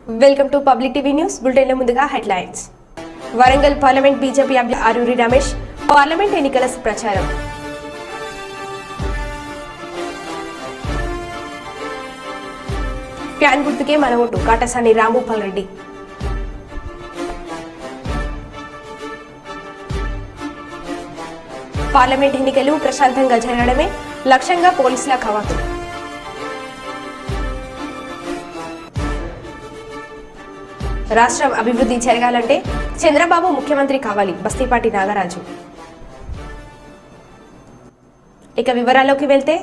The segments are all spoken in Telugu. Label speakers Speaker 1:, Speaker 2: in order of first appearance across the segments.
Speaker 1: Welcome to public TV news బులెటిన్ల ముందుగా హెడ్లైన్స్. వరంగల్ పార్లమెంట్ బీజేపీ అభ్యర్థి ఆరూరి రమేష్ పార్లమెంట్ ఎన్నికల ప్రచారం. ఫ్యాన్ గుర్తుకే మన ఓటు కాటసాని రాంభూపాల్ రెడ్డి. పార్లమెంట్ ఎన్నికలు ప్రశాంతంగా జరగడమే లక్ష్యంగా పోలీసుల కవాతు. రాష్ట్రం అభివృద్ధి జరగాలంటే చంద్రబాబు ముఖ్యమంత్రి కావాలి బస్తీపాటి నాగరాజు. ఇక వివరాల్లోకి వెళ్తే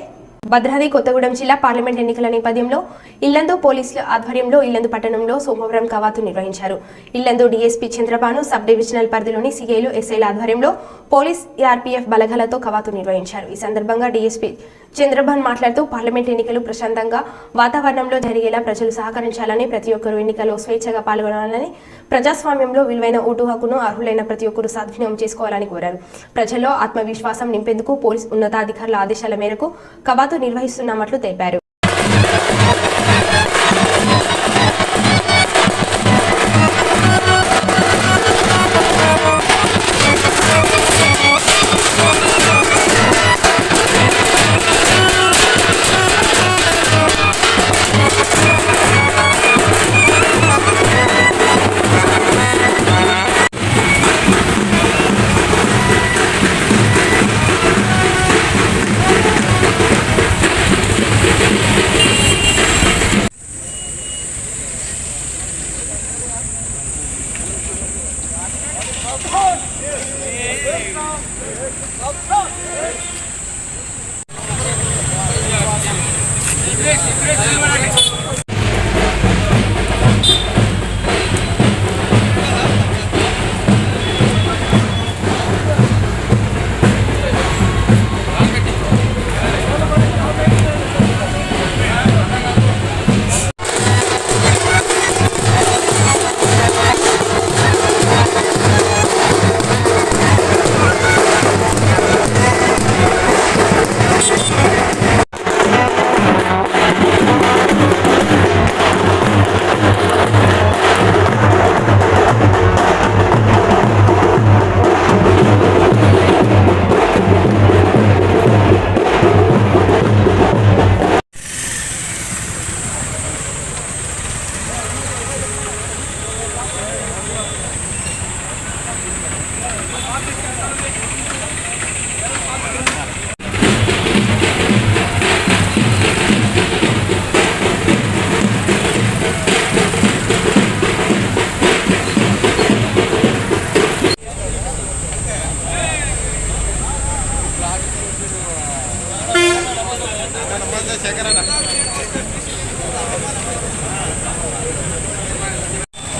Speaker 1: భద్రాద్రి కొత్తగూడెం జిల్లా పార్లమెంట్ ఎన్నికల నేపథ్యంలో ఇల్లందు పోలీసుల ఆధ్వర్యంలో ఇల్లందు పట్టణంలో సోమవారం కవాతు నిర్వహించారు. Yellandu DSP Chandrabhanu sub divisional పరిధిలోని సీఐలు ఎస్ఐల ఆధ్వర్యంలో పోలీస్ ఆర్పీఎఫ్ బలగాలతో కవాతు నిర్వహించారు. ఈ సందర్భంగా డీఎస్పీ చంద్రబాన్ మాట్లాడుతూ పార్లమెంట్ ఎన్నికలు ప్రశాంతంగా వాతావరణంలో జరిగేలా ప్రజలు సహకరించాలని, ప్రతి ఒక్కరూ ఎన్నికల్లో స్వేచ్ఛగా పాల్గొనాలని, ప్రజాస్వామ్యంలో విలువైన ఓటు హక్కును అర్హులైన ప్రతి ఒక్కరూ సద్వినియోగం చేసుకోవాలని కోరారు. ప్రజల్లో ఆత్మవిశ్వాసం నింపేందుకు పోలీస్ ఉన్నతాధికారుల ఆదేశాల మేరకు కవాతు నిర్వహిస్తున్నట్లు తెలిపారు.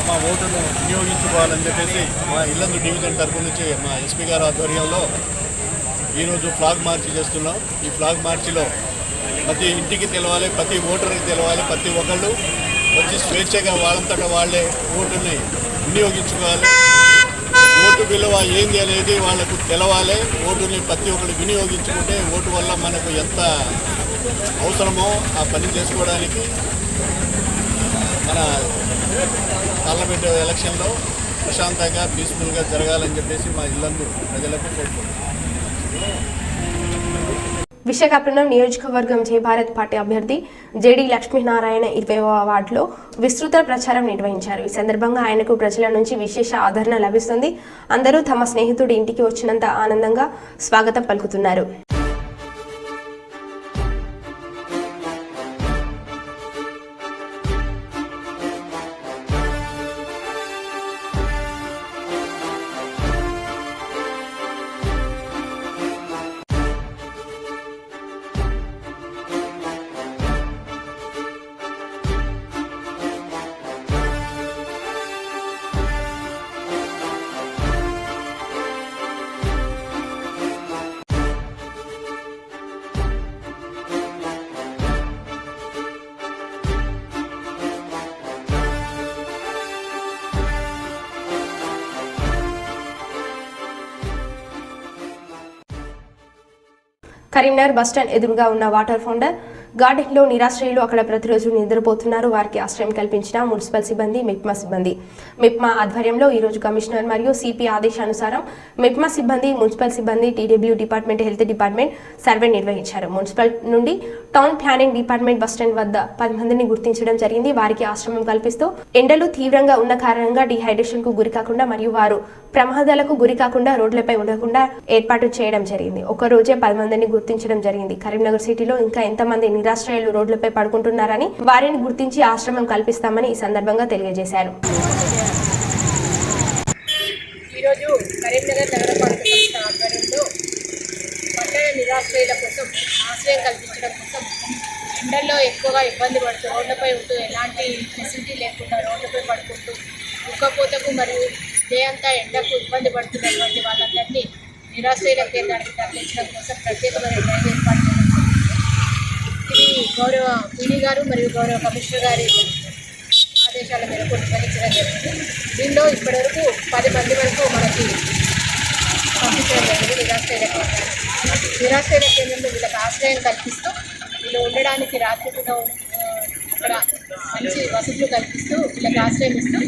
Speaker 2: మా ఓటును వినియోగించుకోవాలని చెప్పేసి మా ఇల్లందు డివిజన్ తరపు నుంచి మా ఎస్పీ గారి ఆధ్వర్యంలో ఈరోజు ఫ్లాగ్ మార్చి చేస్తున్నాం. ఈ ఫ్లాగ్ మార్చిలో ప్రతి ఇంటికి తెలవాలి, ప్రతి ఓటర్కి తెలవాలి, ప్రతి ఒక్కళ్ళు వచ్చి స్వేచ్ఛగా వాళ్ళంతటా వాళ్ళే ఓటుని వినియోగించుకోవాలి. ఓటు విలువ ఏంది అనేది వాళ్ళకు తెలవాలి. ఓటుని ప్రతి ఒక్కరు వినియోగించుకుంటే ఓటు వల్ల మనకు ఎంత అవసరమో ఆ పని చేసుకోవడానికి మన పార్లమెంట్ ఎలక్షన్లో ప్రశాంతంగా పీస్ఫుల్గా జరగాలని చెప్పేసి మా ఇల్లందు ప్రజలకు కోరుకుంటున్నాం.
Speaker 1: విశాఖపట్నం నియోజకవర్గం జయ భారత్ పార్టీ అభ్యర్థి జేడి లక్ష్మీనారాయణ 20వ వార్డులో విస్తృత ప్రచారం నిర్వహించారు. ఈ సందర్భంగా ఆయనకు ప్రజల నుంచి విశేష ఆదరణ లభిస్తుంది. అందరూ తమ స్నేహితుడి ఇంటికి వచ్చినంత ఆనందంగా స్వాగతం పలుకుతున్నారు. కరీంనగర్ బస్టాండ్ ఎదురుగా ఉన్న వాటర్ ఫౌంటైన్ గార్డెన్లో నిరాశ్రయులు అక్కడ ప్రతిరోజు నిద్రపోతున్నారు. వారికి ఆశ్రయం కల్పించిన మున్సిపల్ సిబ్బంది, మిప్మా సిబ్బంది. మిప్మా ఆధ్వర్యంలో ఈరోజు కమిషనర్ మరియు సిపి ఆదేశానుసారం మిప్మా సిబ్బంది, మున్సిపల్ సిబ్బంది, TW department, health department survey నిర్వహించారు. మున్సిపల్ నుండి టౌన్ ప్లానింగ్ డిపార్ట్మెంట్ బస్టాండ్ వద్ద 10 మందిని గుర్తించడం జరిగింది. వారికి ఆశ్రమం కల్పిస్తూ ఎండలు తీవ్రంగా ఉన్న కారణంగా డిహైడ్రేషన్ కు గురి కాకుండా మరియు వారు ప్రమాదాలకు గురి కాకుండా రోడ్లపై ఉండకుండా ఏర్పాటు చేయడం జరిగింది. ఒక రోజే 10 మందిని గుర్తించడం జరిగింది. కరీంనగర్ సిటీలో ఇంకా ఎంతమంది నిరాశ్రయులు రోడ్లపై పడుకుంటున్నారని వారిని గుర్తించి ఆశ్రమం కల్పిస్తామని ఈ సందర్భంగా తెలియజేశారు.
Speaker 3: ఈరోజు కరీంనగర్ నగరపాలక సంస్థ ఆధ్వర్యంలో పట్టణ నిరాశ్రయుల కోసం ఆశ్రయం కల్పించడం కోసం ఎండల్లో ఎక్కువగా ఇబ్బంది పడుతూ రోడ్లపై ఉంటూ ఎలాంటి ఫెసిలిటీ లేకుండా రోడ్లపై పడుకుంటూ ఉక్కపోతకు మరియు డే అంతా ఎండకు ఇబ్బంది పడుతున్నటువంటి వాళ్ళందరినీ నిరాశ్రయుల కేంద్రానికి తరలించడం కోసం ప్రత్యేకమైన డ్రైవ్ ఏర్పాటు చేయడం జరిగింది. ఇది గౌరవ పీడీ గారు మరియు గౌరవ కమిషనర్ గారి ఆదేశాల మేరకు నిర్వహించడం జరిగింది. దీనిలో ఇప్పటివరకు 10 మంది వరకు మనకి పంపించడం జరిగింది. నిరాశ్రయుల కేంద్రంలో వీళ్ళకి ఆశ్రయం కల్పిస్తూ వీళ్ళు ఉండడానికి రాత్రిపూట అక్కడ మంచి వసతులు కల్పిస్తూ వీళ్ళకి ఆశ్రయం ఇస్తూ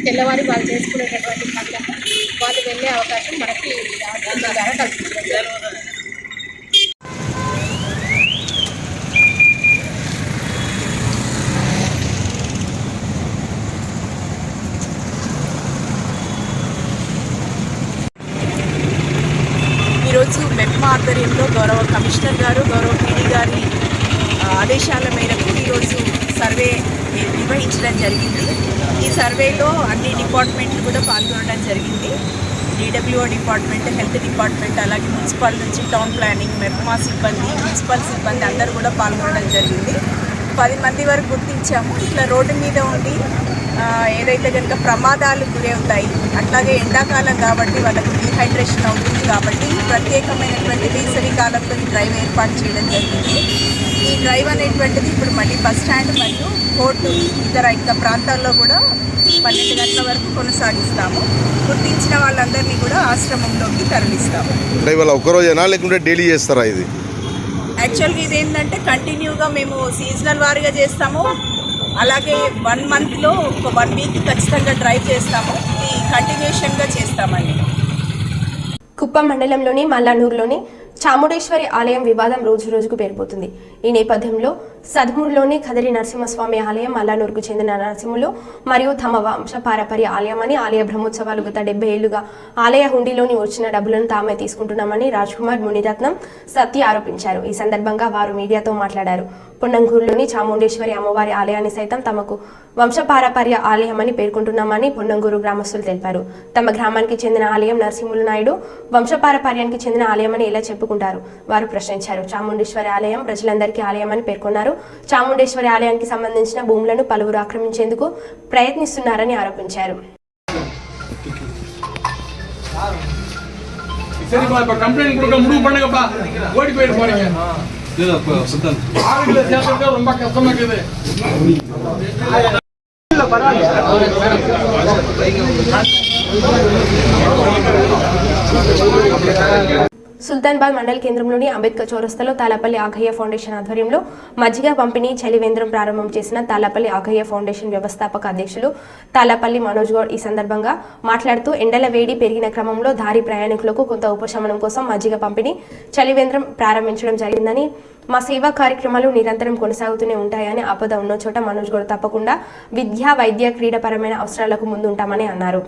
Speaker 3: తెల్లవారి వాళ్ళు చేసుకునేటటువంటి పనులకు వాళ్ళు వెళ్ళే అవకాశం మనకి ఆశ్రయం ద్వారా కల్పించడం జరుగుతుంది.
Speaker 4: ఈరోజు మెప్మా ఆధ్వర్యంలో గౌరవ కమిషనర్ గారు, గౌరవ పీడీ గారి ఆదేశాల మేరకు ఈరోజు సర్వే నిర్వహించడం జరిగింది. ఈ సర్వేలో అన్ని డిపార్ట్మెంట్లు కూడా పాల్గొనడం జరిగింది. డీడబ్ల్యూఓ డిపార్ట్మెంట్, హెల్త్ డిపార్ట్మెంట్, అలాగే మున్సిపల్ నుంచి టౌన్ ప్లానింగ్, మెప్మా సిబ్బంది, మున్సిపల్ సిబ్బంది అందరూ కూడా పాల్గొనడం జరిగింది. 10 మంది వరకు గుర్తించాము. ఇట్లా రోడ్డు మీద ఉండి ఏదైతే కనుక ప్రమాదాలు గురవుతాయి, అట్లాగే ఎండాకాలం కాబట్టి వాళ్ళకు డీహైడ్రేషన్ అవుతుంది కాబట్టి ప్రత్యేకమైనటువంటి వేసవి కాలంలో ఈ డ్రైవ్ ఏర్పాటు చేయడం జరిగింది. ఈ డ్రైవ్ అనేటువంటిది ఇప్పుడు మళ్ళీ బస్ స్టాండ్ మరియు కోర్టు ఇతర ప్రాంతాల్లో కూడా 12 గంటల వరకు కొనసాగిస్తాము. గుర్తించిన వాళ్ళందరినీ కూడా ఆశ్రమంలోకి తరలిస్తాము.
Speaker 5: ఇవాళ ఒక్కరోజేనా లేకుంటే డైలీ చేస్తారా? ఇది
Speaker 4: యాక్చువల్గా ఇది ఏంటంటే కంటిన్యూగా మేము సీజనల్ వారీగా చేస్తాము. అలాగే 1 మంత్లో ఒక 1 వీక్ ఖచ్చితంగా డ్రైవ్ చేస్తాము. ఇది కంటిన్యూషన్గా చేస్తామండి.
Speaker 1: కుప్పం మండలంలోని మల్లానూరులోని చాముండేశ్వరి ఆలయం వివాదం రోజు రోజుకు పెరిగిపోతుంది. ఈ నేపథ్యంలో సద్మూరులోని కదిరి నరసింహస్వామి ఆలయం మల్లానూరుకు చెందిన నరసింహులు మరియు తమ వంశపారపర్య ఆలయం అని ఆలయ బ్రహ్మోత్సవాలు గత 70 ఏళ్లుగా ఆలయ హుండీలోని వచ్చిన డబ్బులను తామే తీసుకుంటున్నామని రాజ్కుమార్, మునిరత్నం, సత్య ఆరోపించారు. ఈ సందర్భంగా వారు మీడియాతో మాట్లాడారు. పొన్నంగూరులోని చాముండేశ్వరి అమ్మవారి ఆలయాన్ని సైతం తమకు వంశపారపర్య ఆలయమని పేర్కొంటున్నామని పొన్నంగూరు గ్రామస్తులు తెలిపారు. తమ గ్రామానికి చెందిన ఆలయం నరసింహులు నాయుడు వంశపారపర్యానికి చెందిన ఆలయమని ఎలా చెప్పుకుంటారు వారు ప్రశ్నించారు. చాముండేశ్వరి ఆలయం ప్రజలందరికీ ఆలయమని పేర్కొన్నారు. చాముండేశ్వరి ఆలయానికి సంబంధించిన భూములను పలువురు ఆక్రమించేందుకు ప్రయత్నిస్తున్నారని ఆరోపించారు.
Speaker 6: ಕಂಪ್ಲೇಂಟ್ ಕೊಡಕ ಮುಡುಗು பண்ணங்கப்பா ஓடி போயிடு போறீங்க இல்ல சுத்தம் ஆளுங்கள சேர்த்துக்க ரொம்ப கஷ்டமா இருக்குது இல்ல பரவாயில்லை
Speaker 1: సుల్తాన్బాద్ మండల కేంద్రంలోని అంబేద్కర్ చౌరస్తాలో తాలాపల్లి ఆగయ్య ఫౌండేషన్ ఆధ్వర్యంలో మజ్జిగ పంపిణీ చలివేంద్రం ప్రారంభం చేసిన తాలాపల్లి ఆగయ్య ఫౌండేషన్ వ్యవస్థాపక అధ్యక్షులు తాలాపల్లి మనోజ్ గౌడ్ ఈ సందర్భంగా మాట్లాడుతూ ఎండల వేడి పెరిగిన క్రమంలో దారి ప్రయాణికులకు కొంత ఉపశమనం కోసం మజ్జిగ పంపిణీ చలివేంద్రం ప్రారంభించడం జరిగిందని, మా సేవా కార్యక్రమాలు నిరంతరం కొనసాగుతూనే ఉంటాయని, ఆపద ఉన్న చోట మనోజ్ గౌడ్ తప్పకుండా విద్యా, వైద్య, క్రీడాపరమైన అవసరాలకు ముందుంటామని అన్నారు.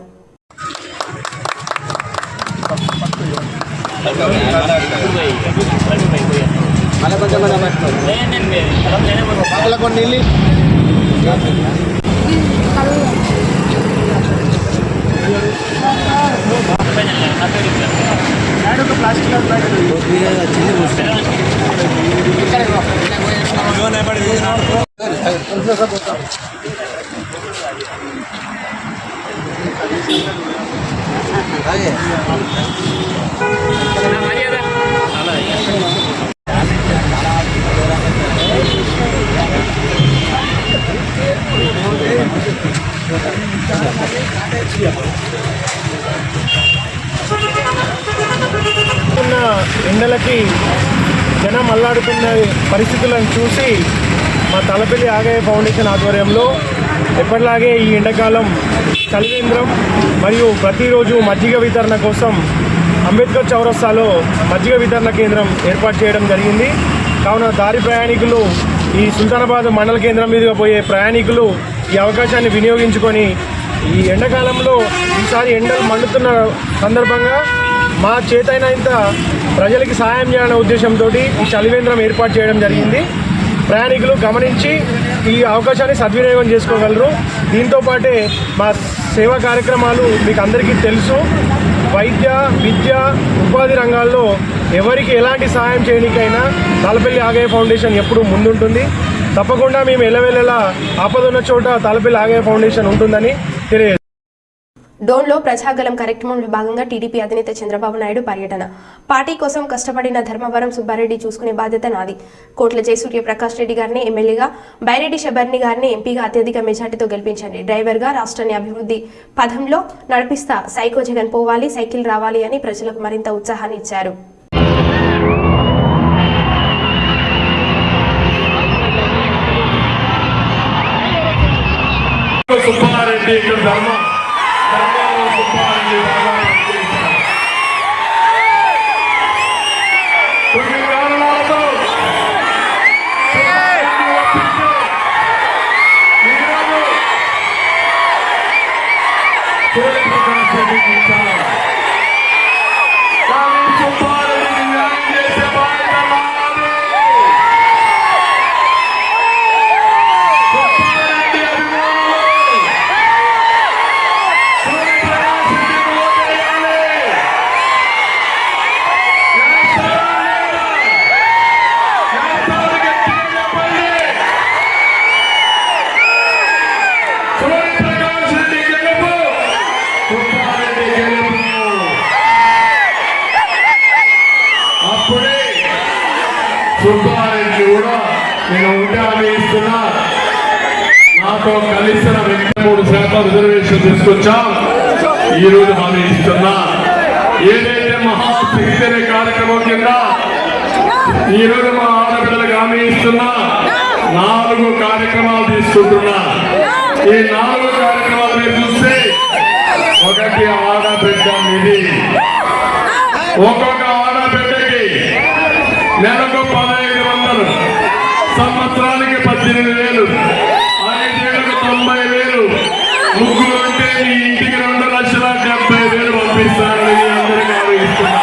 Speaker 7: ఎండలకి జనం అల్లాడుతున్న పరిస్థితులను చూసి మా తలపల్లి ఆగయ్య ఫౌండేషన్ ఆధ్వర్యంలో ఎప్పటిలాగే ఈ ఎండాకాలం చలివేంద్రం మరియు ప్రతిరోజు మజ్జిగ వితరణ కోసం అంబేద్కర్ చౌరస్తాలో మజ్జిగ వితరణ కేంద్రం ఏర్పాటు చేయడం జరిగింది. కావున దారి ప్రయాణికులు, ఈ సుల్తానాబాద్ మండల కేంద్రం మీదుగా పోయే ప్రయాణికులు ఈ అవకాశాన్ని వినియోగించుకొని ఈ ఎండాకాలంలో ఈసారి ఎండలు మండుతున్న సందర్భంగా మా చేతైనంత ప్రజలకి సహాయం చేయాలనే ఉద్దేశంతో ఈ చలివేంద్రం ఏర్పాటు చేయడం జరిగింది. ప్రయాణికులు గమనించి ఈ అవకాశాన్ని సద్వినియోగం చేసుకోగలరు. దీంతోపాటే మా సేవా కార్యక్రమాలు మీకు అందరికీ తెలుసు. వైద్య, విద్య, ఉపాధి రంగాల్లో ఎవరికి ఎలాంటి సహాయం చేయడానికైనా తలపల్లి ఆగయ్య ఫౌండేషన్ ఎప్పుడూ ముందుంటుంది. తప్పకుండా మేము ఎల్లవెల్లలా ఆపదున్న చోట తలపల్లి ఆగయ్య ఫౌండేషన్ ఉంటుందని తెలియజేస్తాం.
Speaker 1: డోన్లో ప్రజాగలం కార్యక్రమంలో భాగంగా టీడీపీ అధినేత చంద్రబాబు నాయుడు పర్యటన. పార్టీ కోసం కష్టపడిన ధర్మవరం సుబ్బారెడ్డి చూసుకునే బాధ్యత నాది. కోట్ల జయసూర్య ప్రకాష్ రెడ్డి గారిని ఎమ్మెల్యేగా, బైరెడ్డి శబర్ని గారిని ఎంపీగా అత్యధిక మెజార్టీతో గెలిపించండి. డ్రైవర్గా రాష్ట్రాన్ని అభివృద్ధి పథంలో నడిపిస్తా. సైకో జగన్ పోవాలి, సైకిల్ రావాలి అని ప్రజలకు మరింత ఉత్సాహాన్ని ఇచ్చారు.
Speaker 6: సుబ్బారెడ్డి కూడా నేను ఉంటే హామీ ఇస్తున్నా. నాతో కలిసిన 3% రిజర్వేషన్ తీసుకొచ్చాం. ఈ రోజు హామీ ఇస్తున్నా. ఏదైతే మహాశక్తి కార్యక్రమం కింద ఈ రోజు మా ఆడబిడ్డలకు హామీ ఇస్తున్నా. 4 కార్యక్రమాలు తీసుకుంటున్నా. ఈ 4 కార్యక్రమాలు మీరు చూస్తే, ఒకటి ఆడబిడ్డ నిధి. ఒక్కొక్క ఆడబిడ్డకి నెలకు 1500, సంవత్సరానికి 18,000, 5 ఏళ్లకు 90,000, ముగ్గురు అంటే మీ ఇంటికి 2,70,000 పంపిస్తారని మీ అందరికీ ఆలోచిస్తున్నా.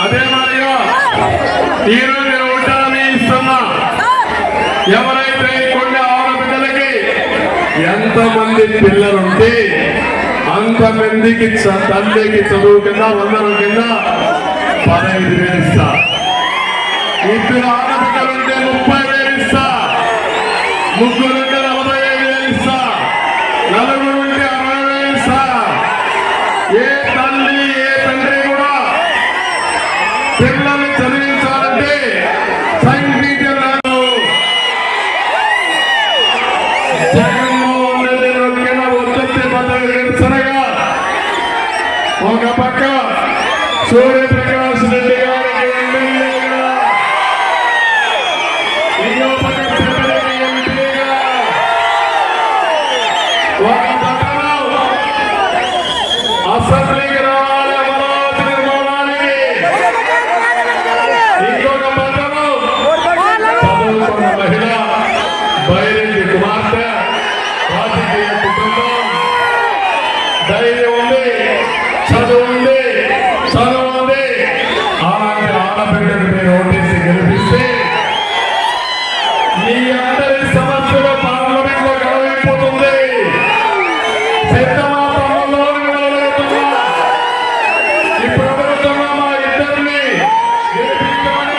Speaker 6: అదే మాదిరిగా ఈరోజు నేను హామీ ఇస్తున్నా. ఎవరైతే కొన్ని ఆడబిడ్డలకి ఎంతమంది పిల్లలుంటే అంతమందికి తల్లికి చదువు కింద 100 కింద 15,000 ఇస్తా. 2 ఆడబిడ్డలుంటే 30,000 ఇస్తా. 3 ఉంటే 45,000 ఇస్తా. 4 ఉంటే 60,000 ఇస్తా. ఏ తల్లి ఏ తండ్రి కూడా పిల్లల్ని చదివించాలంటే సంగీతం రాదు. జగన్మోహన్ రెడ్డి నొక్కిన ఉత్పత్తి పద్ధతి నిరసనగా ఒక పక్క సూర్యప్రకాష్ రెడ్డి గారికి ఎమ్మెల్యేగా, ఇంకో పక్క శబరికి ఎంపీగా, ఒక పక్కన అసెంబ్లీకి రావాలి అమరావతి నిర్మాణానికి, ఇంకొక పక్కన చదువుకున్న మహిళ బైరెడ్డి కుమార్తె, రాజకీయ కుటుంబం, ధైర్యం ఉంది, చదువు ఉంది, అలాంటి ఆడబిడ్డను మీరు ఓటేసి గెలిపిస్తే మీ అందరి సమస్యలు పార్లమెంట్ లో గడవైపోతుంది. సిద్ధమాతంలో గడవలుగుతున్నా. ఈ ప్రభుత్వం మా ఇద్దరిని గెలిపించమని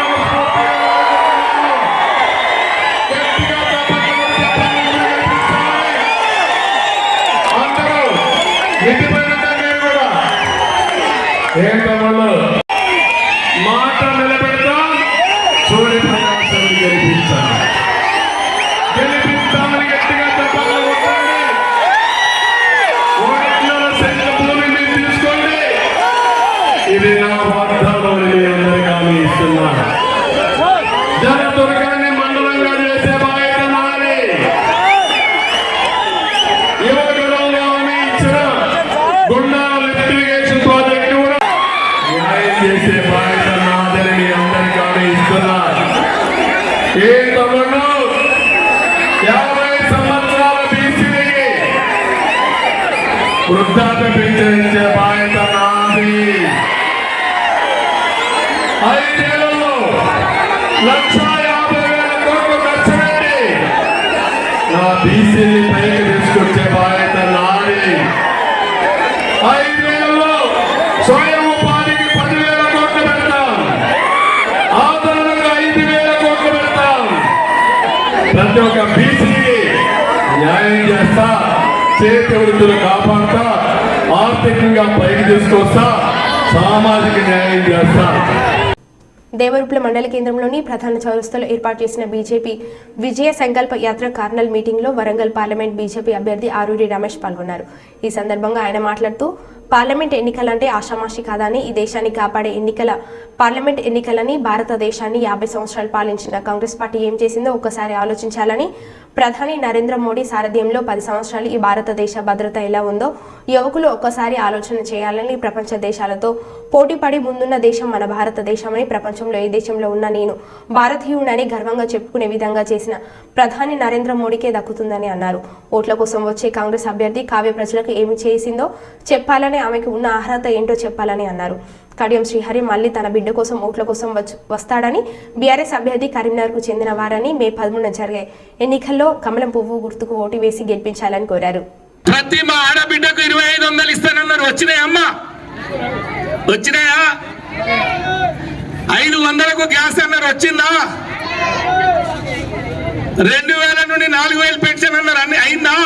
Speaker 6: గట్టిగా అందరూ ఇండిపెండెంట్ మీరు కూడా ఏంటమ్మలో మాట నిలబెడతాం. సూర్యప్రకాశ్ గెలిపిస్తామని గట్టిగా చెప్పాలి. ఓట్ల సెంటర్ భూమి మీరు తీసుకోండి. ఇది నా వాగ్దానం. ఇస్తామని మీ అందరికీ హామీ ఇస్తున్నాను. జనదుర్గాన్ని మండలంగా చేసే బాధ్యత నాది. యువకులంగా హామీ ఇచ్చిన గుండాల లిఫ్ట్ ఇరిగేషన్ ప్రాజెక్టు కూడా న్యాయం చేసే బాధ్యత నాదని మీ అందరికీ హామీ ఇస్తున్నాను. ఏ తమ్ముడు 50 సంవత్సరాల బీసీలకి వృద్ధాప్య పింఛన్ ఇచ్చే బాధ్యత నాది. 5 ఏళ్లలో 1,50,000 కోట్లు ఖర్చు పెట్టి నా బీసీని పైకి తీసుకొచ్చే బాధ్యత నాది. 5 ఏళ్లలో స్వయం ఉపాధికి 10,000 కోట్లు పెడతాం. ఆదరణకు 5,000 కోట్లు పెడతాం. ప్రతి ఒక్క బీసీకి న్యాయం చేస్తా, చేతి వృత్తులు కాపాడుతా, ఆర్థికంగా పైకి తీసుకొస్తా, సామాజిక న్యాయం చేస్తా.
Speaker 1: దేవరూపల మండల కేంద్రంలోని ప్రధాన చౌరస్తాలో ఏర్పాటు చేసిన బీజేపీ విజయ సంకల్ప యాత్ర కార్నల్ మీటింగ్లో వరంగల్ పార్లమెంట్ బీజేపీ అభ్యర్థి ఆరూరి రమేష్ పాల్గొన్నారు. ఈ సందర్భంగా ఆయన మాట్లాడుతూ పార్లమెంట్ ఎన్నికలంటే ఆషామాషి కాదని, ఈ దేశాన్ని కాపాడే పార్లమెంట్ ఎన్నికలని, భారతదేశాన్ని 50 సంవత్సరాలు పాలించిన కాంగ్రెస్ పార్టీ ఏం చేసిందో ఒక్కసారి ఆలోచించాలని, ప్రధాని నరేంద్ర మోడీ సారథ్యంలో 10 సంవత్సరాలు ఈ భారతదేశ భద్రత ఎలా ఉందో యువకులు ఒక్కసారి ఆలోచన చేయాలని, ప్రపంచ దేశాలతో పోటీపడి ముందున్న దేశం మన భారతదేశమని, ప్రపంచంలో ఏ దేశంలో ఉన్న నేను భారతీయుడని గర్వంగా చెప్పుకునే విధంగా చేసిన ప్రధాని నరేంద్ర మోడీకే దక్కుతుందని అన్నారు. ఓట్ల కోసం వచ్చే కాంగ్రెస్ అభ్యర్థి కావ్య ప్రజలకు ఏమి చేసిందో చెప్పాలని, ఆమెకు ఉన్న అర్హత ఏంటో చెప్పాలని అన్నారు. కడియం శ్రీహరి మళ్లీ తన బిడ్డ కోసం ఓట్ల కోసం వస్తాడని, బీఆర్ఎస్ అభ్యర్థి కరీంనగర్కు చెందిన వారని, మే 13న జరిగే ఎన్నికల్లో కమలం పువ్వు గుర్తుకు ఓటు వేసి గెలిపించాలని కోరారు.
Speaker 8: ప్రతి మా ఆడబిడ్డకు 2500 ఇస్తానన్నారు. వచ్చినాయమ్మా? వచ్చినాయా? 500కు గ్యాస్ అన్నారు. వచ్చిందా? 2000 నుండి 4000 పెన్షన్ అన్నారు. అన్ని అయిందా?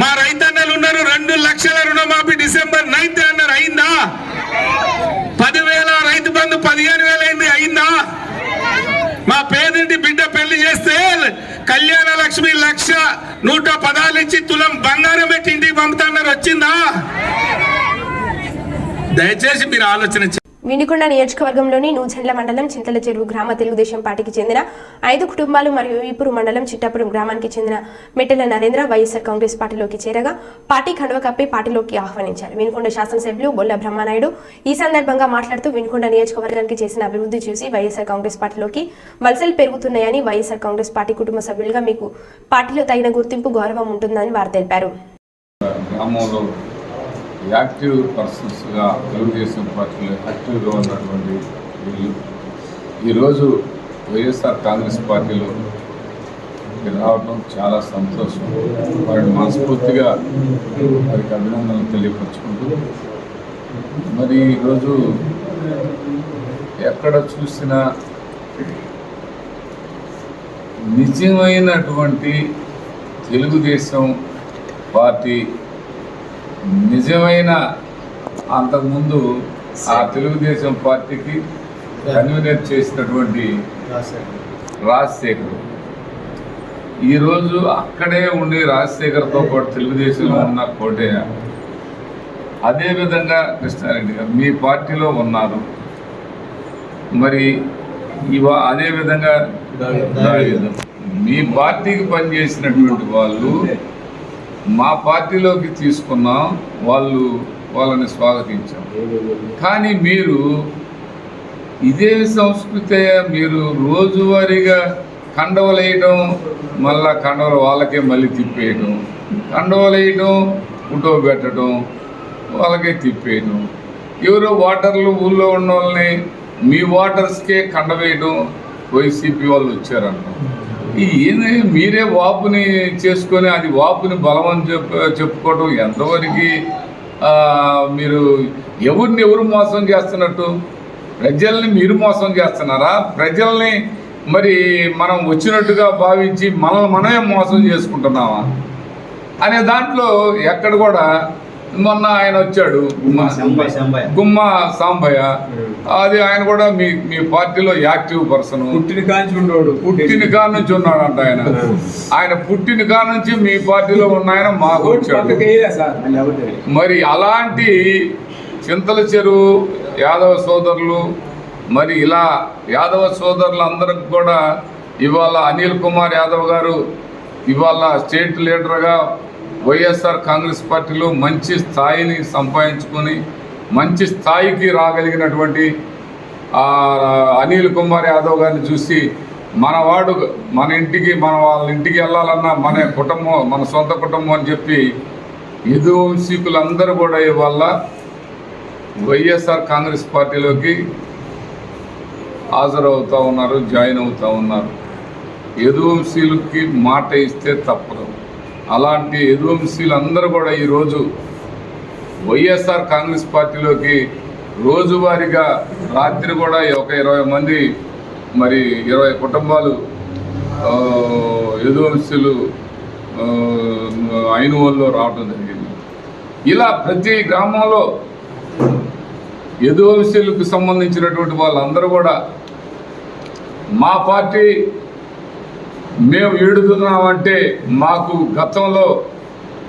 Speaker 8: మా రైతన్నలు ఉన్నారు. 2 లక్షల రుణమాఫీ డిసెంబర్ 9th అన్నారు. అయిందా? 10,000 రైతు బంధు 15,000 అయింది. అయిందా? మా పేదింటి బిడ్డ పెళ్లి చేస్తే కళ్యాణ లక్ష్మి 1,110 ఇచ్చి తులం బంగారం పెట్టి ఇంటికి పంపుతున్నారు. వచ్చిందా? దయచేసి మీరు ఆలోచన.
Speaker 1: వినుకొండ నియోజకవర్గంలోని నూజెండ్ల మండలం చింతల చెరువు గ్రామ తెలుగుదేశం పార్టీకి చెందిన 5 కుటుంబాలు మరియు ఈపూరు మండలం చిట్టాపురం గ్రామానికి చెందిన మెట్టెల నరేంద్ర వైఎస్ఆర్ కాంగ్రెస్ పార్టీలోకి చేరగా పార్టీ కండువ కప్పి పార్టీలోకి ఆహ్వానించారు. వినుకొండ శాసనసభ్యులు బొల్ల బ్రహ్మనాయుడు ఈ సందర్భంగా మాట్లాడుతూ వినుకొండ నియోజకవర్గానికి చేసిన అభివృద్ధి చూసి వైఎస్ఆర్ కాంగ్రెస్ పార్టీలోకి వలసలు పెరుగుతున్నాయని, వైఎస్ఆర్ కాంగ్రెస్ పార్టీ కుటుంబ సభ్యులుగా మీకు పార్టీలో తగిన గుర్తింపు, గౌరవం ఉంటుందని వారు తెలిపారు.
Speaker 9: యాక్టివ్ పర్సన్స్గా తెలుగుదేశం పార్టీలో యాక్టివ్గా ఉన్నటువంటి వీళ్ళు ఈరోజు వైఎస్ఆర్ కాంగ్రెస్ పార్టీలో రావడం చాలా సంతోషం. వారిని మనస్ఫూర్తిగా వారికి అభినందనలు తెలియపరుచుకుంటూ, మరి ఈరోజు ఎక్కడ చూసినా నిజమైనటువంటి తెలుగుదేశం పార్టీ, నిజమైన అంతకుముందు ఆ తెలుగుదేశం పార్టీకి కన్వీనర్ చేసినటువంటి రాజశేఖర్ ఈరోజు అక్కడే ఉండి రాజశేఖర్తో పాటు తెలుగుదేశంలో ఉన్న కోటయ్య, అదేవిధంగా కృష్ణారెడ్డి గారు మీ పార్టీలో ఉన్నారు. మరి అదేవిధంగా మీ పార్టీకి పనిచేసినటువంటి వాళ్ళు మా పార్టీలోకి తీసుకున్నాం, వాళ్ళని స్వాగతించాం. కానీ మీరు ఇదే సంస్కృతి, మీరు రోజువారీగా కండవలు వేయడం, మళ్ళా కండవలు వాళ్ళకే మళ్ళీ తిప్పేయడం, కండవలు వేయడం, ఫోటో పెట్టడం, వాళ్ళకే తిప్పేయడం, ఎవరో ఓటర్లు ఊళ్ళో ఉన్న వాళ్ళని మీ ఓటర్స్కే కండవేయడం, వైసీపీ వాళ్ళు వచ్చారంటాం. ఏంది మీరే వాపుని చేసుకొని అది వాపుని బలం అని చెప్పుకోవడం ఎంతవరకు? మీరు ఎవరు మోసం చేస్తున్నట్టు? ప్రజల్ని మీరు మోసం చేస్తున్నారా? ప్రజల్ని మరి మనం వచ్చినట్టుగా భావించి మనమే మోసం చేసుకుంటున్నామా అనే దాంట్లో ఎక్కడ కూడా. మొన్న ఆయన వచ్చాడు గుమ్మ సాంబయ్య, అది ఆయన కూడా మీ పార్టీలో యాక్టివ్ పర్సన్, పుట్టిన కాడ నుంచి ఉన్నాడంట. ఆయన పుట్టిన కాడ నుంచి మీ పార్టీలో ఉన్న ఆయన మాకు వచ్చాడు. మరి అలాంటి చింతల చెరువు యాదవ సోదరులు మరి ఇలా యాదవ సోదరులందరికి కూడా ఇవాళ అనిల్ కుమార్ యాదవ్ గారు ఇవాళ స్టేట్ లీడర్గా వైఎస్ఆర్ కాంగ్రెస్ పార్టీలో మంచి స్థాయిని సంపాదించుకొని మంచి స్థాయికి రాగలిగినటువంటి అనిల్ కుమార్ యాదవ్ గారిని చూసి మనవాడు మన ఇంటికి వాళ్ళ ఇంటికి వెళ్ళాలన్నా మన కుటుంబం మన సొంత కుటుంబం అని చెప్పి యదువంశీకులందరూ కూడా ఇవాళ వైఎస్ఆర్ కాంగ్రెస్ పార్టీలోకి హాజరవుతూ ఉన్నారు, జాయిన్ అవుతూ ఉన్నారు. యదువంశీలకి మాట ఇస్తే తప్పదు. అలాంటి యదువంశీలందరూ కూడా ఈరోజు వైఎస్ఆర్ కాంగ్రెస్ పార్టీలోకి రోజువారీగా రాత్రి కూడా ఒక 20 మంది మరి 20 కుటుంబాలు యదువంశీలు ఐనువల్లో రావడం జరిగింది. ఇలా ప్రతి గ్రామంలో యదువంశీలకు సంబంధించినటువంటి వాళ్ళందరూ కూడా మా పార్టీ మేము ఏడుతున్నామంటే మాకు గతంలో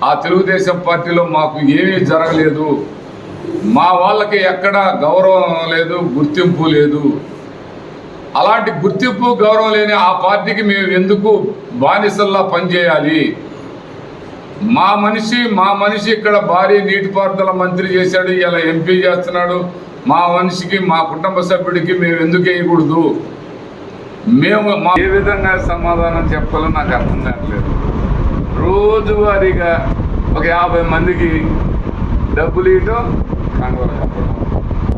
Speaker 9: ఆ తెలుగుదేశం పార్టీలో మాకు ఏమీ జరగలేదు, మా వాళ్ళకి ఎక్కడా గౌరవం లేదు, గుర్తింపు లేదు. అలాంటి గుర్తింపు గౌరవం లేని ఆ పార్టీకి మేము ఎందుకు బానిసల్లా పనిచేయాలి? మా మనిషి ఇక్కడ భారీ నీటిపారుదల మంత్రి చేశాడు, ఇలా ఎంపీ చేస్తున్నాడు. మా మనిషికి మా కుటుంబ సభ్యుడికి మేము ఎందుకు వేయకూడదు? మేము ఏ విధంగా సమాధానం చెప్పాలో నాకు అర్థం కావట్లేదు. రోజువారీగా ఒక 50 మందికి డబ్బులు ఇవ్వటం, కండవలు కప్పడం,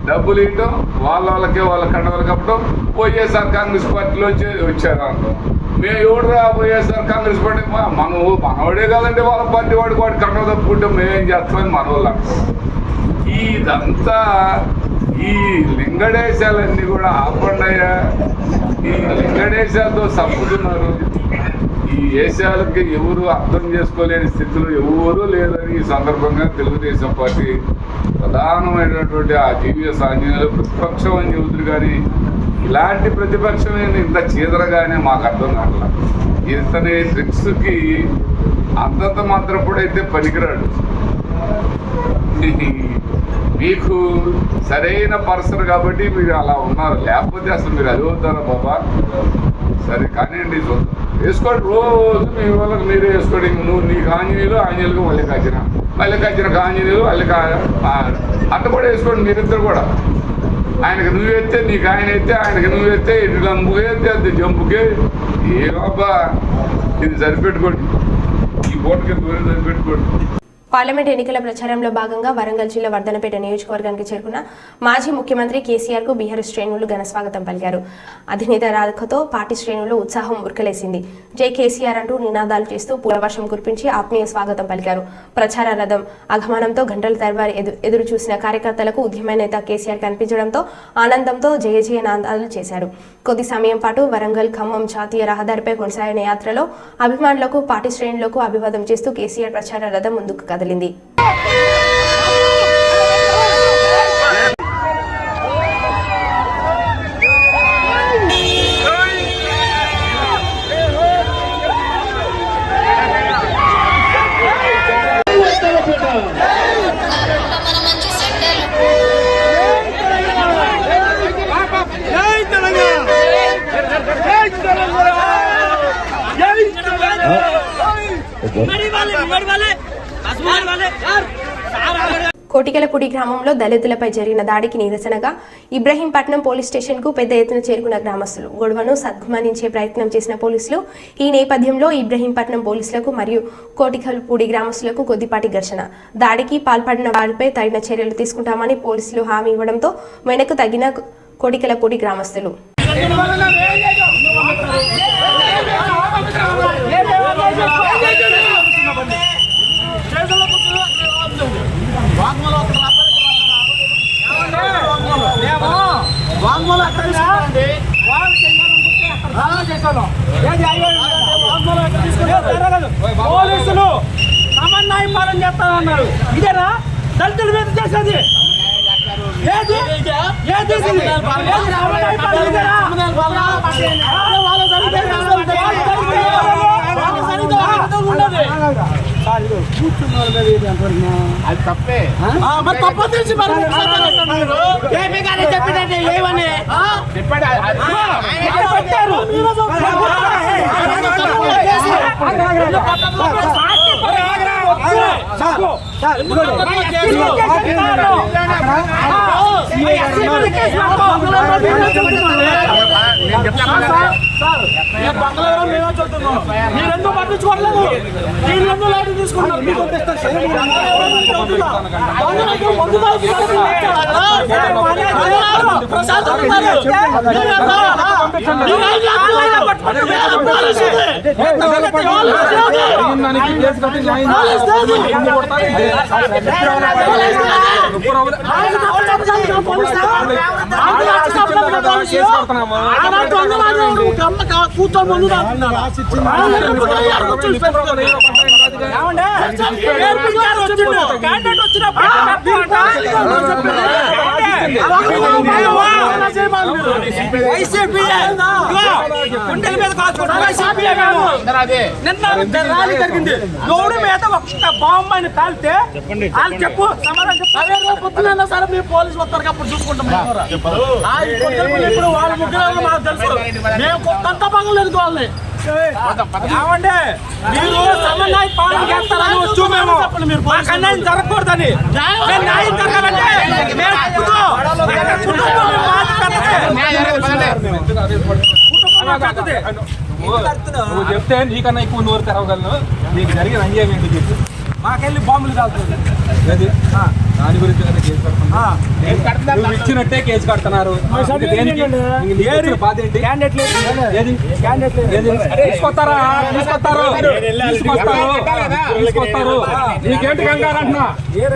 Speaker 9: డబ్బులు ఇవ్వటం, వాళ్ళకి వాళ్ళ కండవలు కప్పడం. వైఎస్ఆర్ కాంగ్రెస్ పార్టీలోంచి వచ్చారు అంటాం. మేము ఎవడురా వైఎస్ఆర్ కాంగ్రెస్ పార్టీ మనవాడే కాదండి, వాళ్ళ పార్టీ వాడి కండవ తప్పుకుంటే మేమేం చేస్తామని మనవాళ్ళు అంటాం. ఇదంతా ఈ లింగడేశాలన్నీ కూడా ఆపండయ్యా. ఈ లింగడేశాలతో చంపుతున్నారు. ఈ దేశాలకి ఎవరు అర్థం చేసుకోలేని స్థితిలో ఎవరూ లేదని ఈ సందర్భంగా తెలుగుదేశం పార్టీ ప్రధానమైనటువంటి ఆ జీవీఎస్ ఆంజనేయులు ప్రతిపక్షం అని చెబుతురు. కానీ ఇలాంటి ప్రతిపక్షమైన ఇంత చీదరగానే మాకు అర్థం కావట్లా. ఇతని ట్రిక్స్కి అంతంత మాత్రప్పుడైతే పనికిరాడు. మీకు సరైన పర్సన్ కాబట్టి మీరు అలా ఉన్నారు, లేకపోతే అసలు మీరు అది అవుతారా బాబా? సరే కానివ్వండి, వేసుకోండి. రోజు మీ వాళ్ళకి మీరే వేసుకోండి. నువ్వు నీకు ఆంజనేయులకు మల్లికార్జునకు ఆంజనేయులు అట్ట కూడా వేసుకోండి. మీరిద్దరు కూడా ఆయనకు నువ్వు ఎత్తే నీకు ఆయన ఎత్తే, ఆయనకు నువ్వు ఎత్తే ఇటు లంపుకే ఎత్తే అది జంపుకే. ఏ బాబా ఇది సరిపెట్టుకోండి, ఈ పూటకి దూరం సరిపెట్టుకోండి.
Speaker 1: పార్లమెంట్ ఎన్నికల ప్రచారంలో భాగంగా వరంగల్ జిల్లా వర్ధనపేట నియోజకవర్గానికి చేరుకున్న మాజీ ముఖ్యమంత్రి కేసీఆర్ కు బీహార్ శ్రేణులు ఘన స్వాగతం పలికారు. అధినేత రాకతో పార్టీ శ్రేణులు ఉత్సాహం ఉరకలేసింది. జై కేసీఆర్ అంటూ నినాదాలు చేస్తూ పూలవర్షం కురిపించి ఆత్మీయ స్వాగతం పలికారు. ప్రచార రథం ఆగమనంతో గంటల తరబడి ఎదురు చూసిన కార్యకర్తలకు ఉద్యమ నేత కేసీఆర్ కనిపించడంతో ఆనందంతో జయ జయ నాదాలు చేశారు. కొద్ది సమయం పాటు వరంగల్ ఖమ్మం జాతీయ రహదారిపై కొనసాగిన యాత్రలో అభిమానులకు పార్టీ శ్రేణులకు అభివాదం చేస్తూ కేసీఆర్ ప్రచార రథం ముందుకు కదిలింది. కోటికలపూడి గ్రామంలో దళితులపై జరిగిన దాడికి నిరసనగా ఇబ్రహీంపట్నం పోలీస్ స్టేషన్ కు పెద్ద ఎత్తున చేరుకున్న గ్రామస్తులు గొడవను సద్గుమనించే ప్రయత్నం చేసిన పోలీసులు. ఈ నేపథ్యంలో ఇబ్రహీంపట్నం పోలీసులకు మరియు కోటికలపూడి గ్రామస్తులకు కొద్దిపాటి ఘర్షణ. దాడికి పాల్పడిన వారిపై తగిన చర్యలు తీసుకుంటామని పోలీసులు హామీ ఇవ్వడంతో వెనక్కు తగ్గిన కోటికలపూడి గ్రామస్తులు.
Speaker 10: పోలీసులు సమన్వయం పాలన చేస్తానన్నారు. ఇదేనా దళితుల మీద చేసేది? కూర్చున్న వాళ్ళ మీద ఇది ఎంతవరకు
Speaker 2: అది తప్పే.
Speaker 10: మరి తప్ప తెలిసి మరి ఏమీ కానీ చెప్పినట్టే లేవని పెట్టారు. మీరెందుకు పట్టించుకోవట్లేదు? వీళ్ళెందుకు లైట్ తీసుకుంటారు? కూర్చొని ముందు ర్యాలీ జరిగింది. రోడ్డు మీద ఒక బాంబు అని కాలితే వాళ్ళు చెప్పు సమాధానం అదే పొద్దున సరే మీరు పోలీసులు వస్తారు అప్పుడు చూసుకుంటాం. ఇప్పుడు వాళ్ళ ముగ్గురు మాకు తెలుసు. మేము కొత్త పనులు ఎదుర్కోవాలి. ఏమంటే మీరు సమన్వయ పాలన చేస్తారని వచ్చు. మేము మాకు అన్యాయం జరగకూడదని న్యాయం జరగాలంటే
Speaker 6: నువ్వు చెప్తే నీకన్నా ఎక్కువ నోరు తెరవగలను. నీకు జరిగిన అన్యాయం ఏంటి చెప్పు.
Speaker 10: మాకెళ్ళి బాంబులు కాల్తుంది.
Speaker 6: దాని గురించి కేసు కడుతున్నారు. నువ్వు ఇచ్చినట్టే కేసు కడుతున్నారు. బాధ ఏంటి? తీసుకొస్తారా? తీసుకొస్తారు. నీకేంటి కంగారు అంటున్నా?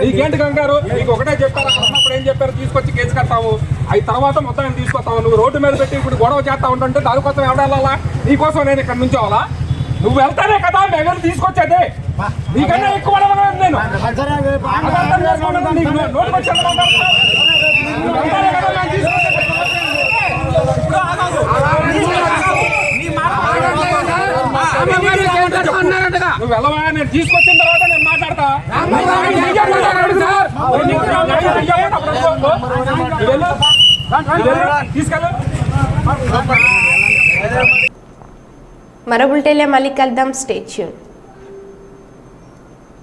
Speaker 6: నీకేంటి కంగారు? నీకు ఒకటే చెప్పారు. అన్నప్పుడు ఏం చెప్పారు? తీసుకొచ్చి కేసు కడతావు. అవి తర్వాత మొత్తం ఏం తీసుకొస్తావు. నువ్వు రోడ్డు మీద పెట్టి ఇప్పుడు గొడవ చేస్తా ఉంటుంటే దానికోసం ఎవడెళ్ళాలా? నీకోసం నేను ఇక్కడ నుంచి అవ్వాలా? నువ్వు వెళ్తానే కదా మేము తీసుకొచ్చేది. నీకన్నా ఎక్కువ నేను నువ్వు వెళ్ళవా? నేను తీసుకొచ్చిన తర్వాత నేను మాట్లాడతా. తీసుకెళ్ళు.
Speaker 1: మరో బులెటిన్లో మళ్ళీ కలుద్దాం. Stay tune.